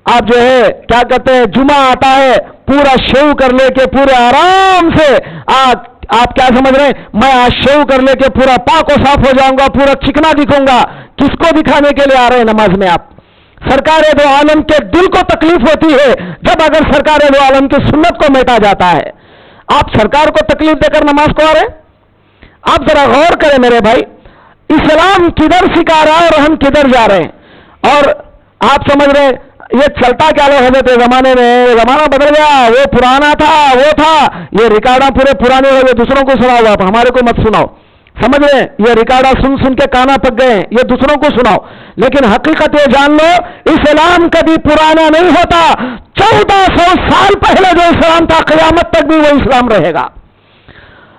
آپ جو ہے کیا کہتے ہیں، جمعہ آتا ہے، پورا شیو کر لے کے پورے آرام سے آپ کیا سمجھ رہے ہیں، میں آج شیو کر لے کے پورا پاک و صاف ہو جاؤں گا، پورا چکنا دکھوں گا۔ کس کو دکھانے کے لیے آ رہے ہیں نماز میں آپ؟ سرکار دو عالم کے دل کو تکلیف ہوتی ہے جب اگر سرکار دو عالم کی سنت کو مٹا جاتا ہے. آپ سرکار کو تکلیف دے کر نماز کو آ رہے ہیں؟ آپ ذرا غور کریں میرے بھائی، اسلام کدھر سکھا رہا ہے اور ہم کدھر جا رہے ہیں؟ اور آپ سمجھ رہے ہیں یہ چلتا کیا لو حضرت زمانے میں، زمانہ بدل گیا، وہ پرانا تھا، وہ تھا، یہ ریکارڈاں پورے پرانے ہو گئے، دوسروں کو سناؤ، آپ ہمارے کو مت سناؤ. سمجھ رہے ہیں؟ یہ ریکارڈا سن سن کے کانا پک گئے ہیں، یہ دوسروں کو سناؤ. لیکن حقیقت یہ جان لو، اسلام کبھی پرانا نہیں ہوتا. 1400 سال پہلے جو اسلام تھا قیامت تک بھی وہ اسلام رہے گا.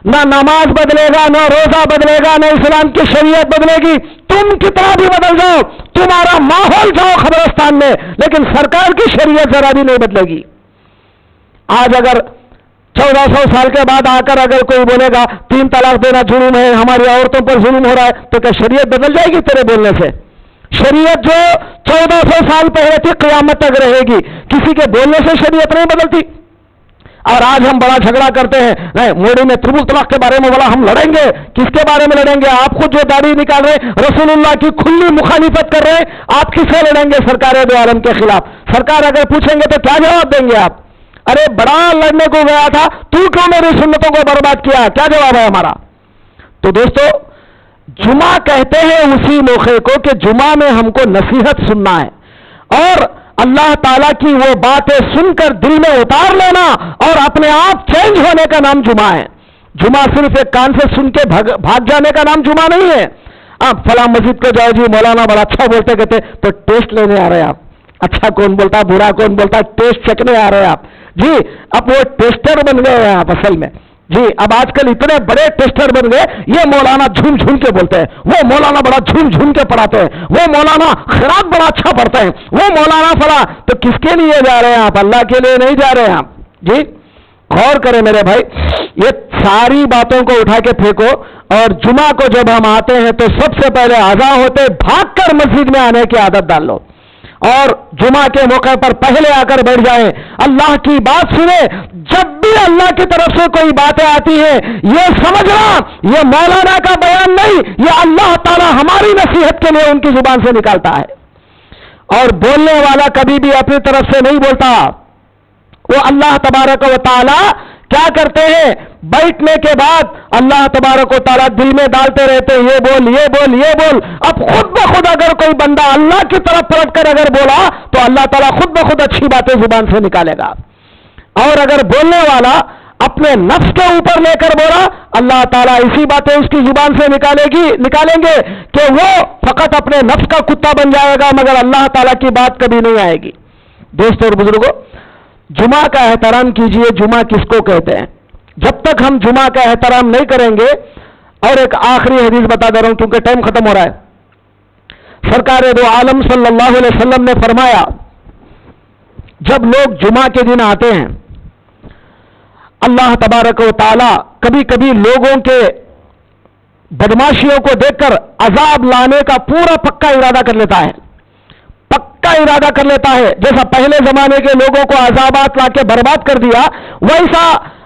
نہ نماز بدلے گا، نہ روزہ بدلے گا، نہ اسلام کی شریعت بدلے گی. تم کتنا بھی بدل جاؤ، تمہارا ماحول جاؤ قبرستان میں، لیکن سرکار کی شریعت ذرا بھی نہیں بدلے گی. آج اگر 1400 سال کے بعد آ کر اگر کوئی بولے گا 3 طلاق دینا جرم ہے، ہماری عورتوں پر ظلم ہو رہا ہے، تو کیا شریعت بدل جائے گی تیرے بولنے سے؟ شریعت جو 1400 سال پہلے تھی قیامت تک رہے گی. کسی کے بولنے سے شریعت نہیں بدلتی. اور آج ہم بڑا جھگڑا کرتے ہیں، نہیں موڑی میں تربل طلاق کے بارے میں بولا ہم لڑیں گے. کس کے بارے میں لڑیں گے؟ آپ خود جو داڑھی نکال رہے ہیں، رسول اللہ کی کھلی مخالفت کر رہے ہیں، آپ کس سے لڑیں گے؟ سرکار دو عالم کے خلاف. سرکار اگر پوچھیں گے تو کیا جواب دیں گے آپ؟ ارے بڑا لڑنے کو گیا تھا، تو کیوں میری سنتوں کو برباد کیا؟ کیا جواب ہے ہمارا؟ تو دوستو، جمعہ کہتے ہیں اسی موقع کو کہ جمعہ میں ہم کو نصیحت سننا ہے اور اللہ تعالیٰ کی وہ باتیں سن کر دل میں اتار لینا اور اپنے آپ چینج ہونے کا نام جمعہ ہے. جمعہ صرف ایک کان سے سن کے بھاگ جانے کا نام جمعہ نہیں ہے. آپ فلاں مسجد کو جاؤ جی، مولانا بڑا اچھا بولتے کہتے تو ٹیسٹ لینے آ رہے ہیں آپ. اچھا کون بولتا، برا کون بولتا، ٹیسٹ چکنے آ رہے ہیں آپ جی. اب وہ ٹیسٹر بن گئے ہیں آپ اصل میں جی. اب آج کل اتنے بڑے ٹیسٹر بن گئے، یہ مولانا جھوم جھوم کے بولتے ہیں، وہ مولانا بڑا جھوم جھوم کے پڑھاتے ہیں، وہ مولانا خراج بڑا اچھا پڑھتے ہیں، وہ مولانا فلا. تو کس کے لیے جا رہے ہیں آپ؟ اللہ کے لیے نہیں جا رہے ہیں آپ جی. غور کریں میرے بھائی، یہ ساری باتوں کو اٹھا کے پھینکو. اور جمعہ کو جب ہم آتے ہیں تو سب سے پہلے اذان ہوتے بھاگ کر مسجد میں آنے کی عادت ڈال لو اور جمعہ کے موقع پر پہلے آ کر بیٹھ جائیں، اللہ کی بات سنیں. جب بھی اللہ کی طرف سے کوئی باتیں آتی ہیں یہ سمجھنا یہ مولانا کا بیان نہیں، یہ اللہ تعالی ہماری نصیحت کے لیے ان کی زبان سے نکالتا ہے. اور بولنے والا کبھی بھی اپنی طرف سے نہیں بولتا. وہ اللہ تبارک و تعالی کیا کرتے ہیں؟ بیٹھنے کے بعد اللہ تبارک و تعالیٰ دل میں ڈالتے رہتے ہیں، یہ بول یہ بول یہ بول. اب خود بخود اگر کوئی بندہ اللہ کی طرف پلٹ کر اگر بولا تو اللہ تعالیٰ خود بخود اچھی باتیں زبان سے نکالے گا. اور اگر بولنے والا اپنے نفس کے اوپر لے کر بولا، اللہ تعالیٰ اسی باتیں اس کی زبان سے نکالیں گے کہ وہ فقط اپنے نفس کا کتا بن جائے گا، مگر اللہ تعالیٰ کی بات کبھی نہیں آئے گی. دوستوں اور بزرگوں، جمعہ کا احترام کیجئے. جمعہ کس کو کہتے ہیں؟ جب تک ہم جمعہ کا احترام نہیں کریں گے. اور ایک آخری حدیث بتا دے رہا ہوں کیونکہ ٹائم ختم ہو رہا ہے. سرکار دو عالم صلی اللہ علیہ وسلم نے فرمایا، جب لوگ جمعہ کے دن آتے ہیں اللہ تبارک و تعالی کبھی کبھی لوگوں کے بدماشیوں کو دیکھ کر عذاب لانے کا پورا پکا ارادہ کر لیتا ہے. پکا ارادہ کر لیتا ہے. جیسا پہلے زمانے کے لوگوں کو عذابات لا کے برباد کر دیا، ویسا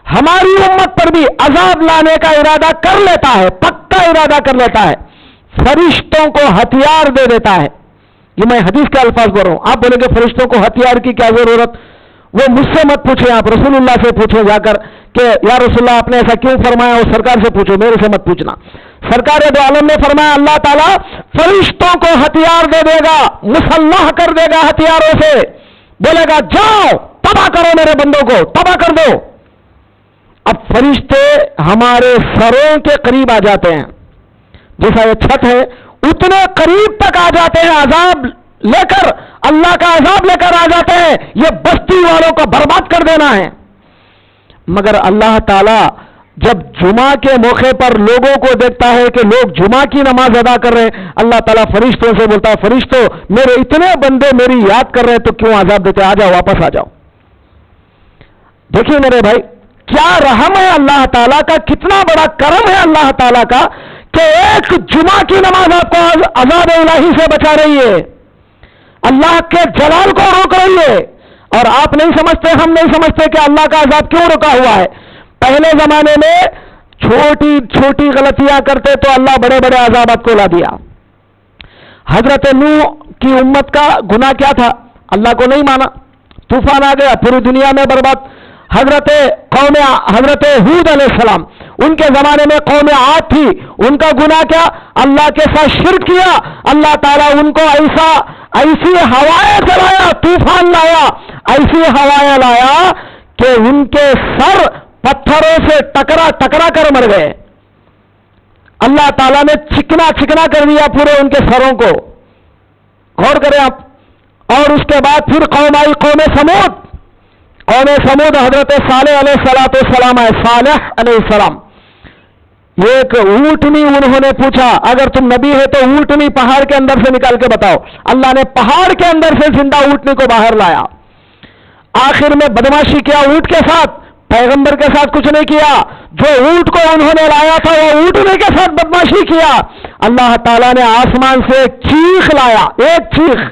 ہماری امت پر بھی عذاب لانے کا ارادہ کر لیتا ہے، پکا ارادہ کر لیتا ہے. فرشتوں کو ہتھیار دے دیتا ہے. یہ میں حدیث کے الفاظ بول رہا ہوں. آپ بولیں گے فرشتوں کو ہتھیار کی کیا ضرورت؟ وہ مجھ سے مت پوچھیں، آپ رسول اللہ سے پوچھیں جا کر کہ یا رسول اللہ آپ نے ایسا کیوں فرمایا. وہ سرکار سے پوچھو، میرے سے مت پوچھنا. سرکار دو عالم نے فرمایا اللہ تعالیٰ فرشتوں کو ہتھیار دے دے گا، مسلح کر دے گا ہتھیاروں سے. بولے گا جاؤ تباہ کرو میرے بندوں کو، تباہ کر دو. اب فرشتے ہمارے سروں کے قریب آ جاتے ہیں، جیسا یہ چھت ہے اتنے قریب تک آ جاتے ہیں، عذاب لے کر، اللہ کا عذاب لے کر آ جاتے ہیں. یہ بستی والوں کو برباد کر دینا ہے. مگر اللہ تعالی جب جمعہ کے موقع پر لوگوں کو دیکھتا ہے کہ لوگ جمعہ کی نماز ادا کر رہے ہیں، اللہ تعالیٰ فرشتوں سے بولتا ہے فرشتوں میرے اتنے بندے میری یاد کر رہے ہیں تو کیوں عذاب دیتے؟ آ جاؤ واپس آ جاؤ. دیکھیے میرے بھائی کیا رحم ہے اللہ تعالیٰ کا، کتنا بڑا کرم ہے اللہ تعالیٰ کا کہ ایک جمعہ کی نماز آپ کو عذاب الہی سے بچا رہی ہے، اللہ کے جلال کو روک رہی ہے. اور آپ نہیں سمجھتے، ہم نہیں سمجھتے کہ اللہ کا عذاب کیوں رکا ہوا ہے. پہلے زمانے میں چھوٹی چھوٹی غلطیاں کرتے تو اللہ بڑے بڑے عذابات کو لا دیا. حضرت نوح کی امت کا گناہ کیا تھا؟ اللہ کو نہیں مانا، طوفان آ گیا، پوری دنیا میں برباد. حضرت ہود علیہ السلام، ان کے زمانے میں قوم عاد تھی، ان کا گناہ کیا؟ اللہ کے ساتھ شرک کیا. اللہ تعالیٰ ان کو ایسی ہوائیں چلایا، طوفان لایا، ایسی ہوائیں لایا کہ ان کے سر پتھروں سے ٹکرا کر مر گئے. اللہ تعالیٰ نے چکنا کر دیا پورے ان کے سروں کو. غور کریں آپ. اور اس کے بعد پھر قوم آئی، قوم سمود. حضرت صالح علیہ السلام آئے، صالح علیہ السلام. ایک اونٹنی انہوں نے پوچھا، اگر تم نبی ہے تو اونٹنی پہاڑ کے اندر سے نکال کے بتاؤ. اللہ نے پہاڑ کے اندر سے زندہ اونٹنی کو باہر لایا. آخر میں بدماشی کیا اونٹ کے ساتھ، پیغمبر کے ساتھ کچھ نہیں کیا. جو اونٹ کو انہوں نے لایا تھا وہ اونٹنی کے ساتھ بدماشی کیا. اللہ تعالیٰ نے آسمان سے ایک چیخ لایا، ایک چیخ،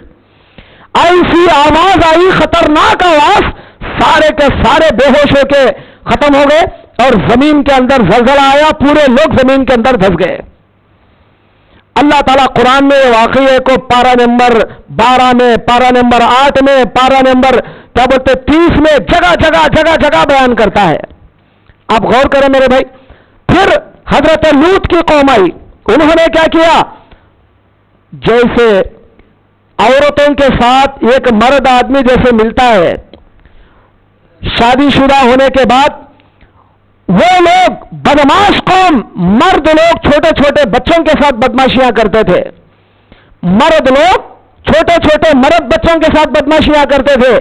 ایسی آواز آئی، خطرناک آواز، سارے کے سارے بے ہوش ہو کے ختم ہو گئے اور زمین کے اندر زلزلہ آیا، پورے لوگ زمین کے اندر دھس گئے. اللہ تعالیٰ قرآن میں واقعے کو پارہ نمبر 12 میں، پارہ نمبر 8 میں، پارہ نمبر 30 میں جگہ بیان کرتا ہے. آپ غور کریں میرے بھائی. پھر حضرت لوط کی قوم آئی، انہوں نے کیا کیا؟ جیسے عورتوں کے ساتھ ایک مرد آدمی جیسے ملتا ہے شادی شدہ ہونے کے بعد، وہ لوگ بدماش قوم، مرد لوگ چھوٹے چھوٹے بچوں کے ساتھ بدماشیاں کرتے تھے. مرد لوگ چھوٹے مرد بچوں کے ساتھ بدماشیاں کرتے تھے.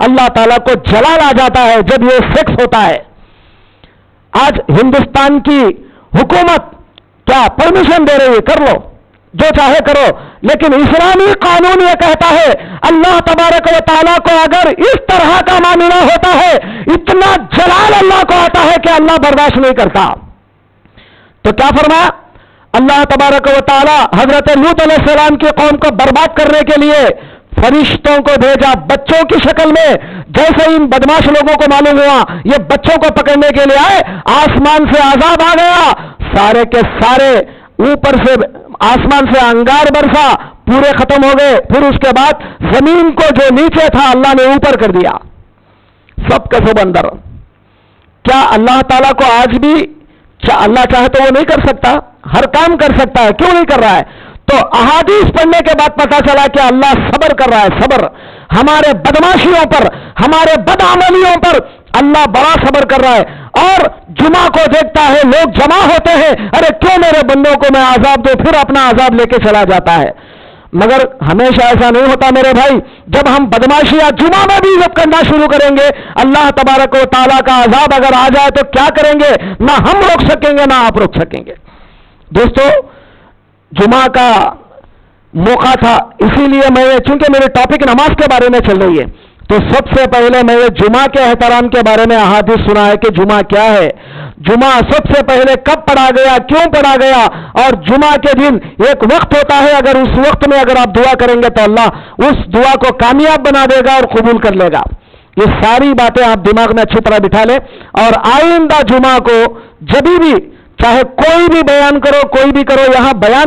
اللہ تعالیٰ کو جلال آ جاتا ہے جب یہ سیکس ہوتا ہے. آج ہندوستان کی حکومت کیا پرمیشن دے رہی ہے؟ کر لو جو چاہے کرو، لیکن اسلامی قانون یہ کہتا ہے اللہ تبارک و تعالیٰ کو اگر اس طرح کا معاملہ ہوتا ہے، اتنا جلال اللہ کو آتا ہے کہ اللہ برداشت نہیں کرتا. تو کیا فرمایا اللہ تبارک و تعالیٰ؟ حضرت لوط علیہ السلام کی قوم کو برباد کرنے کے لیے فرشتوں کو بھیجا بچوں کی شکل میں. جیسے ان بدماش لوگوں کو معلوم ہوا یہ بچوں کو پکڑنے کے لیے آئے، آسمان سے عذاب آ گیا، سارے کے سارے اوپر سے آسمان سے انگار برسا، پورے ختم ہو گئے. پھر اس کے بعد زمین کو جو نیچے تھا اللہ نے اوپر کر دیا، سب کا سب اندر. کیا اللہ تعالیٰ کو آج بھی اللہ چاہے تو وہ نہیں کر سکتا؟ ہر کام کر سکتا ہے، کیوں نہیں کر رہا ہے؟ تو احادیث پڑھنے کے بعد پتا چلا کہ اللہ صبر کر رہا ہے. صبر ہمارے بدماشیوں پر، ہمارے بدعملیوں پر اللہ بڑا صبر کر رہا ہے. اور جمعہ کو دیکھتا ہے لوگ جمع ہوتے ہیں، ارے کیوں میرے بندوں کو میں عذاب دوں، پھر اپنا عذاب لے کے چلا جاتا ہے. مگر ہمیشہ ایسا نہیں ہوتا میرے بھائی. جب ہم بدماشیاں جمعہ میں بھی جب کرنا شروع کریں گے، اللہ تبارک و تعالیٰ کا عذاب اگر آ جائے تو کیا کریں گے؟ نہ ہم روک سکیں گے نہ آپ روک سکیں گے. دوستو، جمعہ کا موقع تھا، اسی لیے میں، چونکہ میرے ٹاپک نماز کے بارے میں چل رہی ہے، تو سب سے پہلے میں یہ جمعہ کے احترام کے بارے میں احادیث سنا ہے کہ جمعہ کیا ہے. جمعہ سب سے پہلے کب پڑھا گیا، کیوں پڑھا گیا، اور جمعہ کے دن ایک وقت ہوتا ہے، اگر اس وقت میں اگر آپ دعا کریں گے تو اللہ اس دعا کو کامیاب بنا دے گا اور قبول کر لے گا. یہ ساری باتیں آپ دماغ میں اچھی طرح بٹھا لیں، اور آئندہ جمعہ کو جبھی بھی چاہے کوئی بھی بیان کرو، کوئی بھی کرو، یہاں بیان